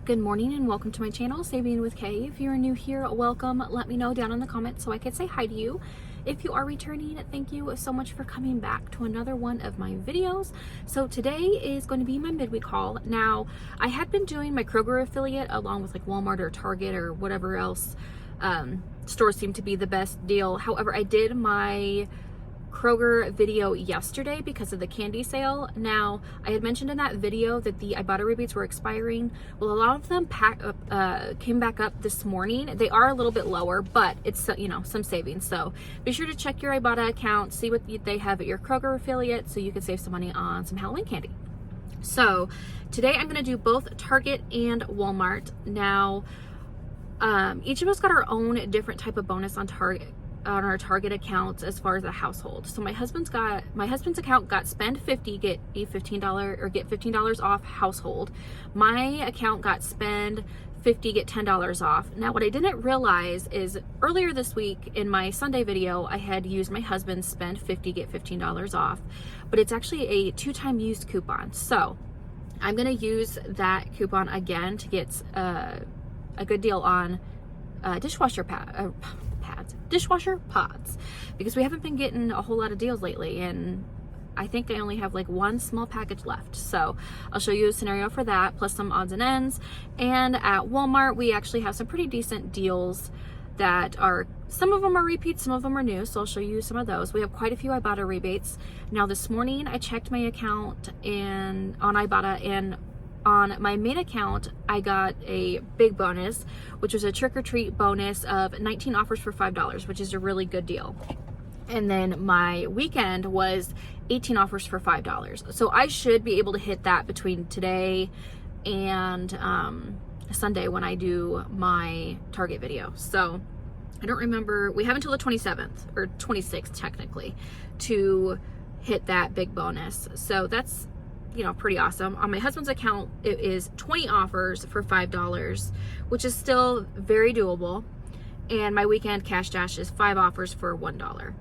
Good morning and welcome to my channel, Saving with Kay. If you're new here, welcome. Let me know down in the comments so I could say hi to you. If you are returning, thank you so much for coming back to another one of my videos. So today is going to be my midweek haul. Now, I had been doing my Kroger affiliate along with like Walmart or Target or whatever else stores seem to be the best deal. However, I did my Kroger video yesterday because of the candy sale. Now, I had mentioned in that video that the IBOTTA rebates were expiring. Well, a lot of them came back up this morning. They are a little bit lower, but it's, you know, some savings. So be sure to check your IBOTTA account, see what they have at your Kroger affiliate so you can save some money on some Halloween candy. So today I'm going to do both Target and Walmart. Now, each of us got our own different type of bonus on our Target accounts as far as a household. So my husband's account got spend 50, get a $15 or get $15 off household. My account got spend 50, get $10 off. Now, what I didn't realize is earlier this week in my Sunday video, I had used my husband's spend 50, get $15 off, but it's actually a 2-time used coupon. So I'm going to use that coupon again to get a good deal on dishwasher pods, because we haven't been getting a whole lot of deals lately, and I think I only have like one small package left. So I'll show you a scenario for that, plus some odds and ends. And at Walmart, we actually have some pretty decent deals that are, some of them are repeats, some of them are new, so I'll show you some of those. We have quite a few IBOTTA rebates. Now this morning I checked my account on IBOTTA, and on my main account, I got a big bonus, which was a trick-or-treat bonus of 19 offers for $5, which is a really good deal. And then my weekend was 18 offers for $5. So I should be able to hit that between today and Sunday when I do my Target video. So I don't remember, we have until the 27th or 26th technically to hit that big bonus. So that's, you know, pretty awesome. On my husband's account, it is 20 offers for $5, which is still very doable. And my weekend cash dash is 5 offers for $1.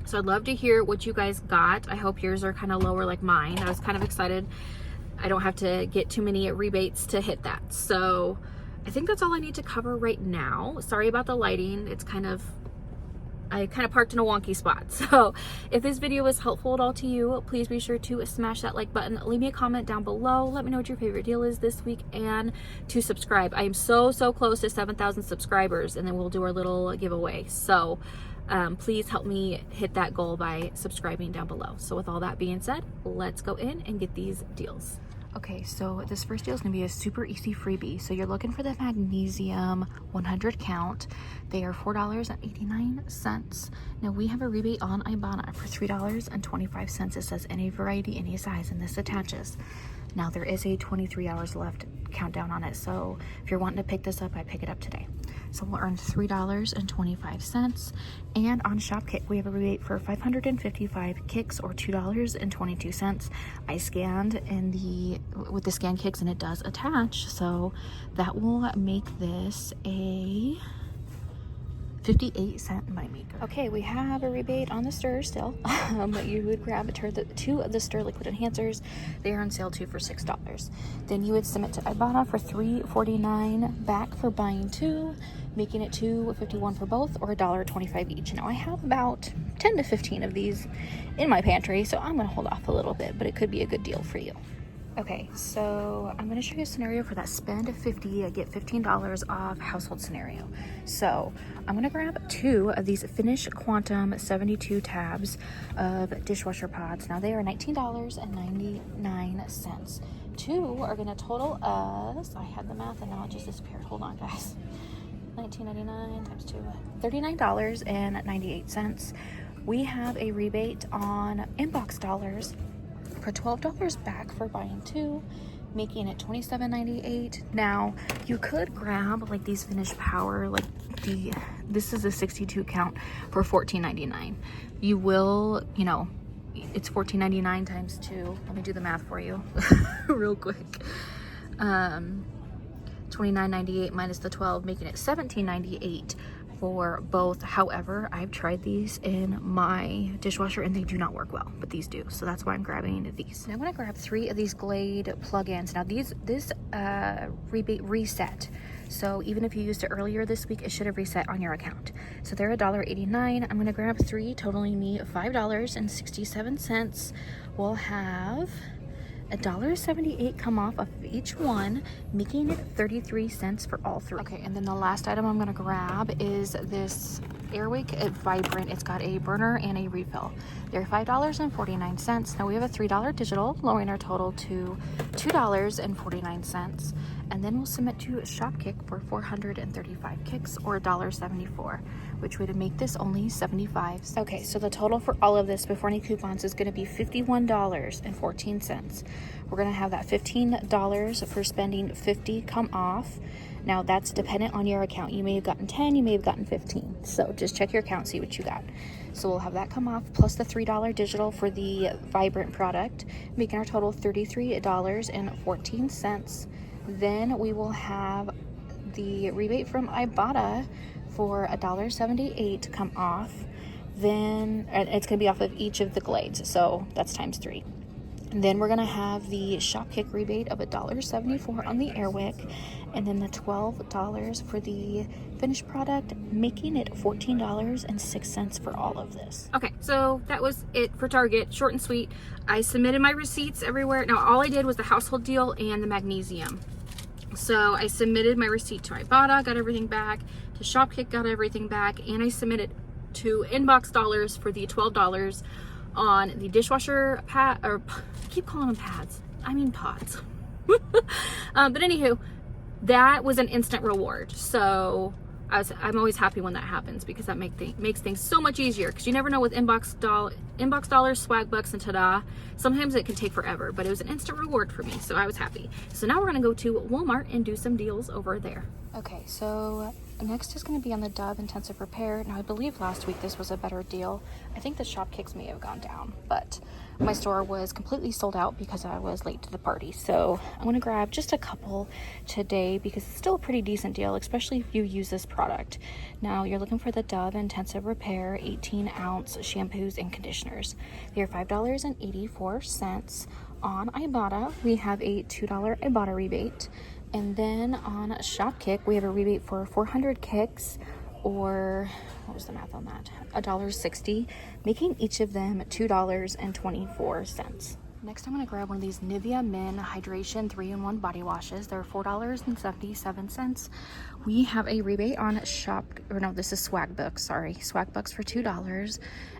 So I'd love to hear what you guys got. I hope yours are kind of lower like mine. I was kind of excited. I don't have to get too many rebates to hit that. So I think that's all I need to cover right now. Sorry about the lighting. I kind of parked in a wonky spot. So if this video was helpful at all to you, please be sure to smash that like button. Leave me a comment down below. Let me know what your favorite deal is this week, and to subscribe. I am so close to 7,000 subscribers, and then we'll do our little giveaway. So please help me hit that goal by subscribing down below. So with all that being said, let's go in and get these deals. Okay, so this first deal is going to be a super easy freebie. So you're looking for the magnesium 100 count. They are $4.89. Now we have a rebate on IBOTTA for $3.25. It says any variety, any size, and this attaches. Now there is a 23 hours left countdown on it. So if you're wanting to pick this up, I pick it up today. So we'll earn $3.25. And on ShopKick, we have a rebate for 555 kicks or $2.22. I scanned with the scan kicks, and it does attach. So that will make this a 58-cent moneymaker. Okay, we have a rebate on the stir still. You would grab two of the stir liquid enhancers. They are on sale too for $6. Then you would submit to IBOTTA for $3.49 back for buying 2, making it $2.51 for both, or $1.25 each. Now I have about 10 to 15 of these in my pantry, so I'm gonna hold off a little bit, but it could be a good deal for you. Okay, so I'm going to show you a scenario for that spend 50, get $15 off household scenario. So I'm going to grab 2 of these Finish Quantum 72 tabs of dishwasher pods. Now they are $19.99. 2 are going to total us, I had the math and now it just disappeared. Hold on, guys. $19.99 times 2, $39.98. We have a rebate on inbox dollars for $12 back for buying 2, making it $27.98. Now you could grab like these Finish Power, like this is a 62 count for $14.99. You will, you know, it's $14.99 times 2. Let me do the math for you real quick. $29.98 minus the 12, making it $17.98. for both. However, I've tried these in my dishwasher and they do not work well, but these do. So that's why I'm grabbing these. And I'm gonna grab 3 of these Glade plug-ins. Now this rebate reset. So even if you used it earlier this week, it should have reset on your account. So they're $1.89. I'm gonna grab 3, totaling me $5.67. We'll have $1.78 come off of each one, making it 33 cents for all 3. Okay, and then the last item I'm gonna grab is this Airwick Vibrant. It's got a burner and a refill. They're $5.49. Now we have a $3 digital, lowering our total to $2.49. And then we'll submit to Shopkick for 435 kicks, or $1.74, which would make this only 75 cents. Okay, so the total for all of this before any coupons is going to be $51.14. We're going to have that $15 for spending 50 come off. Now that's dependent on your account. You may have gotten 10, you may have gotten 15. So just check your account, see what you got. So we'll have that come off, plus the $3 digital for the Vibrant product, making our total $33.14. Then we will have the rebate from IBOTTA for $1.78 come off. Then it's going to be off of each of the Glades, so that's times 3. And then we're going to have the Shopkick rebate of $1.74 on the Airwick, and then the $12 for the finished product, making it $14.06 for all of this. Okay, so that was it for Target. Short and sweet. I submitted my receipts everywhere. Now all I did was the household deal and the magnesium. So I submitted my receipt to IBOTTA, got everything back, to Shopkick, got everything back, and I submitted to Inbox Dollars for the $12 on the dishwasher pad, or I keep calling them pads, I mean pods. But anywho, that was an instant reward. So I'm always happy when that happens, because that makes things so much easier, because you never know with Inbox Dollars, Swag Bucks, and Tada. Sometimes it can take forever, but it was an instant reward for me, so I was happy. So now we're gonna go to Walmart and do some deals over there. Okay, so next is going to be on the Dove Intensive Repair. Now I believe last week this was a better deal. I think the Shopkicks may have gone down, but my store was completely sold out because I was late to the party. So I'm going to grab just a couple today because it's still a pretty decent deal, especially if you use this product. Now you're looking for the Dove Intensive Repair 18-ounce shampoos and conditioners. They are $5.84 on IBOTTA. We have a $2 IBOTTA rebate. And then on Shopkick, we have a rebate for 400 kicks, or what was the math on that? $1.60, making each of them $2.24. Next, I'm going to grab one of these Nivea Men Hydration 3-in-1 body washes. They're $4.77. We have a rebate on this is Swag Bucks, sorry. Swag Bucks for $2.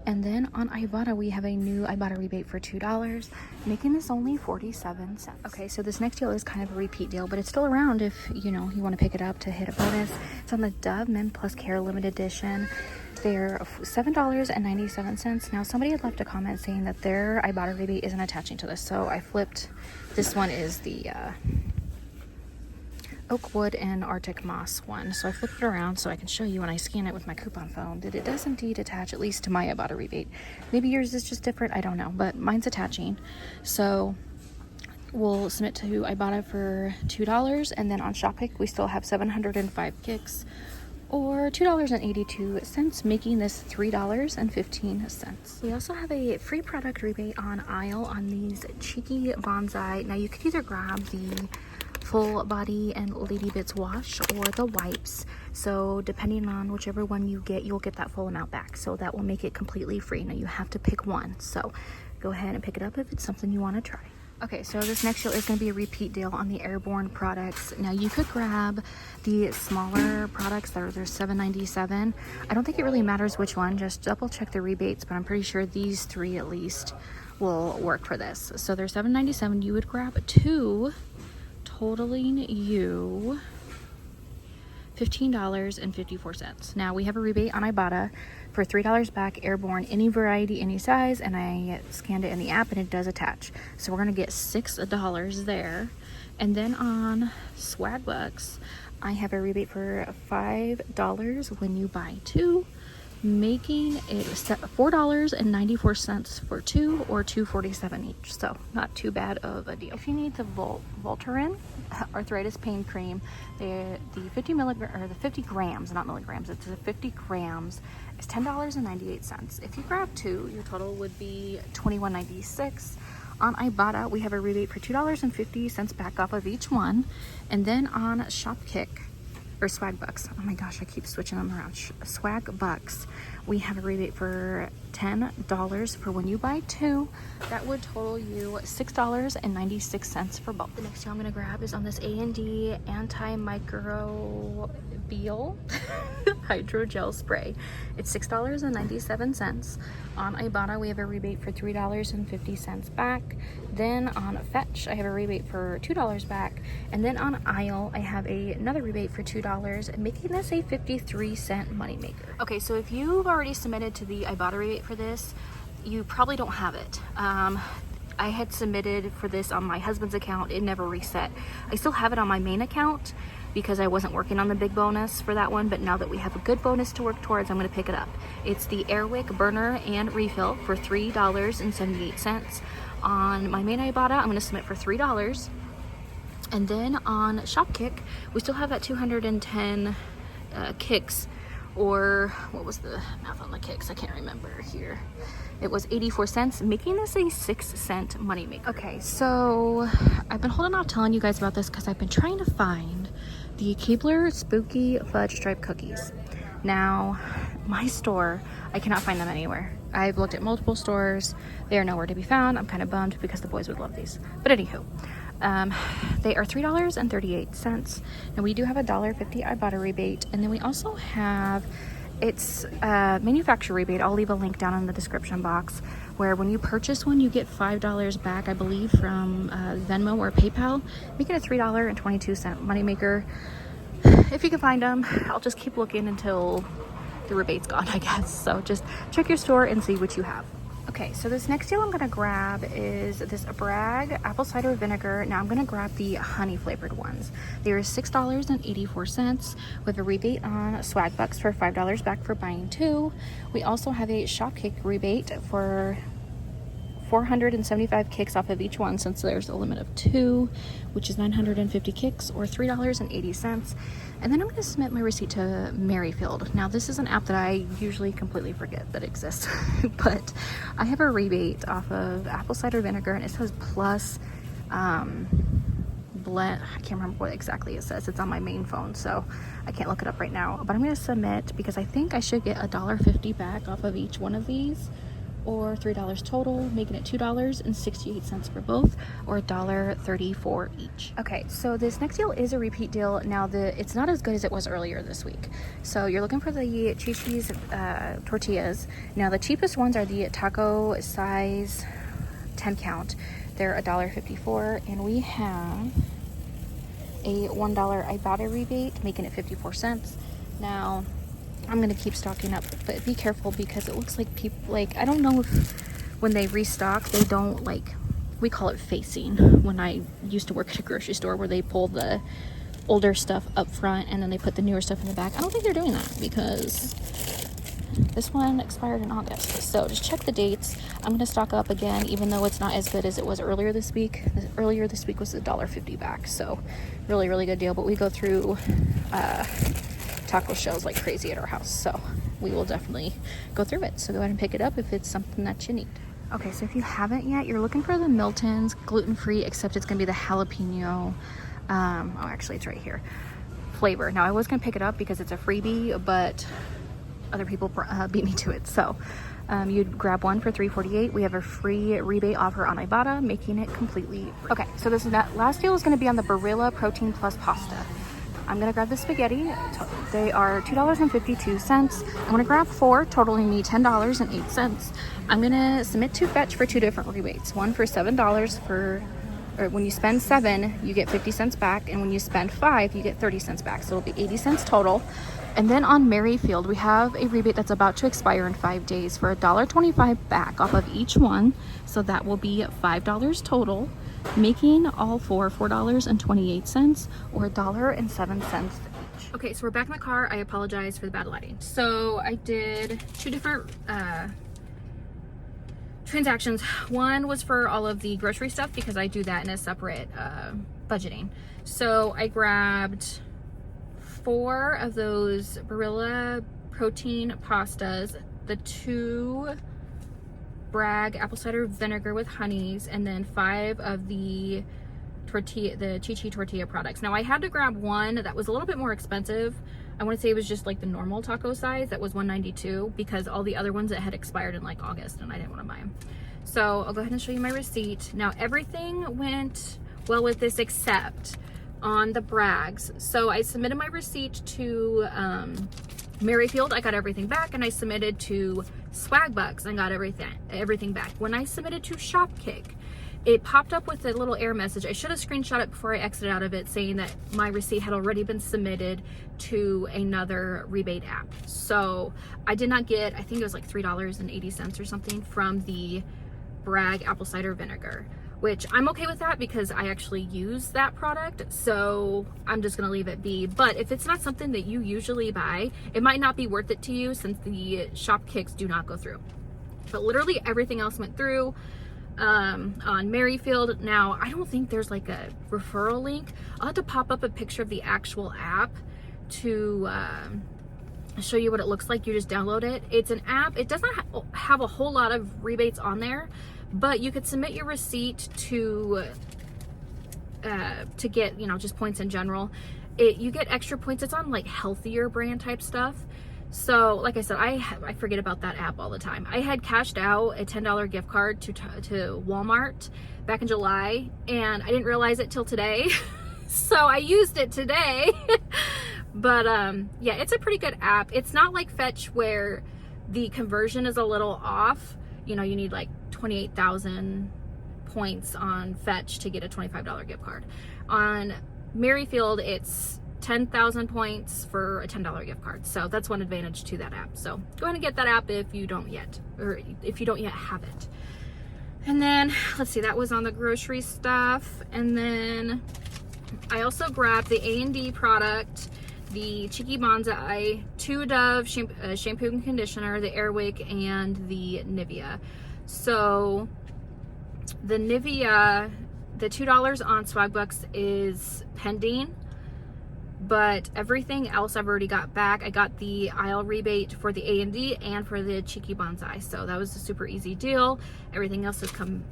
And then on IBOTTA, we have a new IBOTTA rebate for $2, making this only 47 cents. Okay, so this next deal is kind of a repeat deal, but it's still around if, you want to pick it up to hit a bonus. It's on the Dove Men Plus Care Limited Edition. They're $7.97. Now, somebody had left a comment saying that their IBOTTA rebate isn't attaching to this, so I flipped. This one is the Oakwood and Arctic Moss one. So I flipped it around so I can show you when I scan it with my coupon phone that it does indeed attach, at least to my IBOTTA rebate. Maybe yours is just different, I don't know, but mine's attaching. So we'll submit to IBOTTA for $2, and then on Shopkick we still have 705 kicks, or $2.82, making this $3.15. We also have a free product rebate on aisle on these Cheeky Bonsai. Now you could either grab the full body and Lady Bits wash or the wipes. So depending on whichever one you get, you'll get that full amount back. So that will make it completely free. Now you have to pick one. So go ahead and pick it up if it's something you want to try. Okay, so this next deal is going to be a repeat deal on the Airborne products. Now you could grab the smaller products that are $7.97. I don't think it really matters which one, just double check the rebates, but I'm pretty sure these 3 at least will work for this. So they're $7.97. You would grab 2, totaling you $15.54. Now we have a rebate on IBOTTA for $3 back, Airborne, any variety, any size, and I scanned it in the app and it does attach. So we're gonna get $6 there. And then on Swag Bucks, I have a rebate for $5 when you buy 2, making it $4.94 for 2 or $2.47 each. So not too bad of a deal. If you need the Voltaren arthritis pain cream, the 50 milligram or the 50 grams, not milligrams, it's the 50 grams is $10.98. If you grab 2, your total would be $21.96. On Ibotta, we have a rebate for $2.50 back off of each one. And then on Shopkick, or Swag Bucks, oh my gosh, I keep switching them around. Swag Bucks, we have a rebate for $10 for when you buy 2. That would total you $6.96 for both. The next thing I'm gonna grab is on this A&D antimicrobial hydrogel spray. It's $6.97. On Ibotta, we have a rebate for $3.50 back. Then on Fetch, I have a rebate for $2 back. And then on Aisle, I have another rebate for $2, making this a 53-cent moneymaker. Okay, so if you've already submitted to the Ibotta rebate for this, you probably don't have it. I had submitted for this on my husband's account. It never reset. I still have it on my main account because I wasn't working on the big bonus for that one, but now that we have a good bonus to work towards, I'm gonna pick it up. It's the Airwick burner and refill for $3.78. On my main Ibotta, I'm gonna submit for $3. And then on Shopkick, we still have that 210 kicks, or what was the math on the kicks? I can't remember here. It was 84 cents, making this a 6-cent moneymaker. Okay, so I've been holding off telling you guys about this because I've been trying to find the Keebler Spooky Fudge Stripe Cookies. Now, my store, I cannot find them anywhere. I've looked at multiple stores. They are nowhere to be found. I'm kind of bummed because the boys would love these. But anywho, they are $3.38. And we do have a $1.50 Ibotta rebate. And then we also have, it's a manufacturer rebate. I'll leave a link down in the description box where when you purchase one, you get $5 back, I believe, from Venmo or PayPal, making a $3.22 moneymaker. If you can find them, I'll just keep looking until the rebate's gone, I guess. So just check your store and see what you have. Okay, so this next deal I'm gonna grab is this Bragg apple cider vinegar. Now I'm gonna grab the honey flavored ones. They are $6.84 with a rebate on Swag Bucks for $5 back for buying 2. We also have a Shopkick rebate for 475 kicks off of each one, since there's a limit of 2, which is 950 kicks or $3.80. And then I'm going to submit my receipt to Merrifield. Now this is an app that I usually completely forget that exists, but I have a rebate off of apple cider vinegar, and it says plus blend. I can't remember what exactly it says. It's on my main phone, so I can't look it up right now, but I'm going to submit because I think I should get $1.50 back off of each one of these, or $3 total, making it $2.68 for both, or $1.34 each. Okay, so this next deal is a repeat deal. Now it's not as good as it was earlier this week. So you're looking for the Chi-Chi's tortillas. Now the cheapest ones are the taco size 10 count. They're $1.54, and we have a $1 Ibotta rebate, making it 54 cents. Now I'm gonna keep stocking up, but be careful because it looks like people, like, I don't know if when they restock, they don't, like, we call it facing. When I used to work at a grocery store where they pull the older stuff up front and then they put the newer stuff in the back. I don't think they're doing that because this one expired in August. So just check the dates. I'm gonna stock up again, even though it's not as good as it was earlier this week. Earlier this week was $1.50 back, so really, really good deal. But we go through taco shells like crazy at our house, so we will definitely go through it. So go ahead and pick it up if it's something that you need. Okay, so if you haven't yet, you're looking for the Milton's gluten-free, except it's gonna be the jalapeno, oh, actually it's right here, flavor. Now I was gonna pick it up because it's a freebie, but other people beat me to it. So you'd grab one for $3.48. We have a free rebate offer on Ibotta, making it completely free. Okay, so this last deal is gonna be on the Barilla Protein Plus pasta. I'm gonna grab the spaghetti. They are $2.52. I'm gonna grab 4, totaling me $10.08. I'm gonna submit to Fetch for 2 different rebates. One for $7 for, or when you spend 7, you get 50 cents back, and when you spend 5, you get 30 cents back. So it'll be 80 cents total. And then on Merrifield, we have a rebate that's about to expire in 5 days for $1.25 back off of each one. So that will be $5 total, making all 4 $4.28 or $1.07 each. Okay, so we're back in the car. I apologize for the bad lighting. So I did 2 different transactions. One was for all of the grocery stuff because I do that in a separate budgeting. So I grabbed 4 of those Barilla protein pastas, the 2 Bragg apple cider vinegar with honeys, and then 5 of the tortilla, the Chi-Chi tortilla products. Now I had to grab one that was a little bit more expensive. I want to say it was just like the normal taco size. That was $1.92 because all the other ones that had expired in like August and I didn't want to buy them. So I'll go ahead and show you my receipt. Now everything went well with this except on the Braggs. So I submitted my receipt to Merrifield. I got everything back, and I submitted to Swagbucks and got everything back. When I submitted to Shopkick, it popped up with a little error message. I should have screenshot it before I exited out of it, saying that my receipt had already been submitted to another rebate app. So I did not get, I think it was like $3.80 or something from the Bragg apple cider vinegar, which I'm okay with that because I actually use that product. So I'm just gonna leave it be. But if it's not something that you usually buy, it might not be worth it to you since the Shopkicks do not go through. But literally everything else went through. On Merrifield. Now, I don't think there's like a referral link. I'll have to pop up a picture of the actual app to show you what it looks like. You just download it. It's an app. It doesn't have a whole lot of rebates on there, but you could submit your receipt to get, you know, just points in general. You get extra points. It's on like healthier brand type stuff. So like I said, I forget about that app all the time. I had cashed out a $10 gift card to Walmart back in July, and I didn't realize it till today. So I used it today. But yeah, it's a pretty good app. It's not like Fetch where the conversion is a little off. You know, you need like 28,000 points on Fetch to get a $25 gift card. On Merrifield, it's 10,000 points for a $10 gift card. So that's one advantage to that app. So go ahead and get that app if you don't yet, or if you don't yet have it. And then let's see, that was on the grocery stuff. And then I also grabbed the A&D product, the Cheeky Bonsai, 2 Dove shampoo and conditioner, the Airwick, and the Nivea. So the Nivea, the $2 on Swagbucks is pending, but everything else I've already got back. I got the aisle rebate for the A&D and for the Cheeky Bonsai, so that was a super easy deal. Everything else has come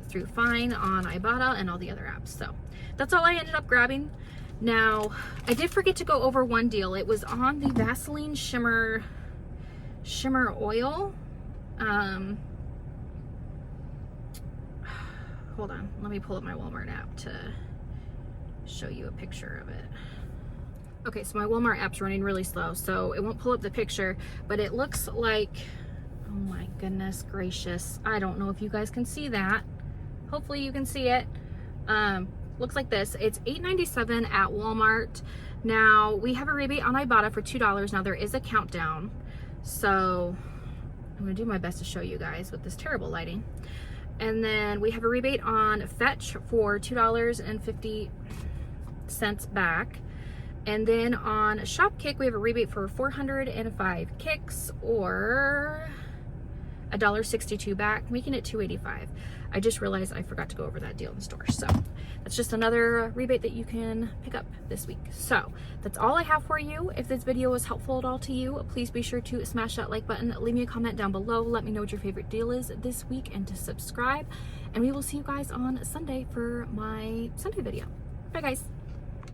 through fine on IBOTTA and all the other apps. So that's all I ended up grabbing. Now, I did forget to go over one deal. It was on the Vaseline Shimmer Oil. Hold on, let me pull up my Walmart app to show you a picture of it. Okay, so my Walmart app's running really slow, so it won't pull up the picture, but it looks like, oh my goodness gracious, I don't know if you guys can see that. Hopefully you can see it. Looks like this. It's $8.97 at Walmart. Now, we have a rebate on IBOTTA for $2. Now, there is a countdown, so I'm gonna do my best to show you guys with this terrible lighting. And then we have a rebate on Fetch for $2.50 back. And then on Shopkick, we have a rebate for 405 kicks, or $1.62 back, making it $2.85. I just realized I forgot to go over that deal in the store. So that's just another rebate that you can pick up this week. So that's all I have for you. If this video was helpful at all to you, please be sure to smash that like button, leave me a comment down below, let me know what your favorite deal is this week, and to subscribe. And we will see you guys on Sunday for my Sunday video. Bye guys.